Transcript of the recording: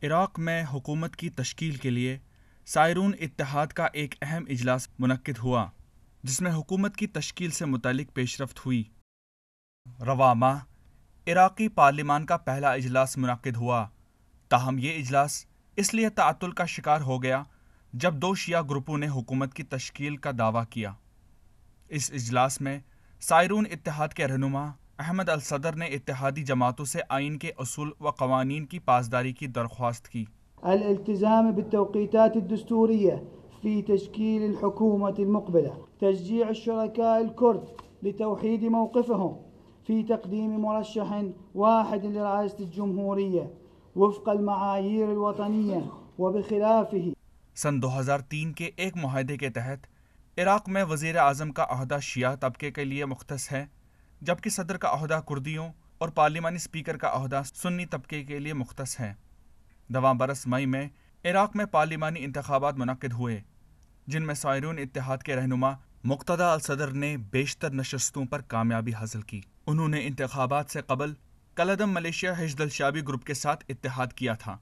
عراق میں حکومت کی تشکیل کے لیے سائرون اتحاد کا ایک اہم اجلاس منعقد ہوا، جس میں حکومت کی تشکیل سے متعلق پیش رفت ہوئی۔ رواں ماہ عراقی پارلیمان کا پہلا اجلاس منعقد ہوا، تاہم یہ اجلاس اس لیے تعطل کا شکار ہو گیا جب دو شیعہ گروپوں نے حکومت کی تشکیل کا دعویٰ کیا۔ اس اجلاس میں سائرون اتحاد کے رہنما احمد الصدر نے اتحادی جماعتوں سے آئین کے اصول و قوانین کی پاسداری کی درخواست کی۔ الالتزام بالتوقيتات الدستورية في تشكيل الحكومة المقبلة، تشجيع الشركاء الكرد لتوحيد موقفهم في تقديم مرشح واحد لرئاسة الجمهورية وفق المعايير الوطنية وبخلافه۔ سن 2003 کے ایک معاہدے کے تحت عراق میں وزیر اعظم کا عہدہ شیعہ طبقے کے لیے مختص ہے، جبکہ صدر کا عہدہ کردیوں اور پارلیمانی اسپیکر کا عہدہ سنی طبقے کے لیے مختص ہے۔ رواں برس مئی میں عراق میں پارلیمانی انتخابات منعقد ہوئے، جن میں سائرون اتحاد کے رہنما مقتدی الصدر نے بیشتر نشستوں پر کامیابی حاصل کی۔ انہوں نے انتخابات سے قبل کالعدم ملیشیا حشد الشعبی گروپ کے ساتھ اتحاد کیا تھا۔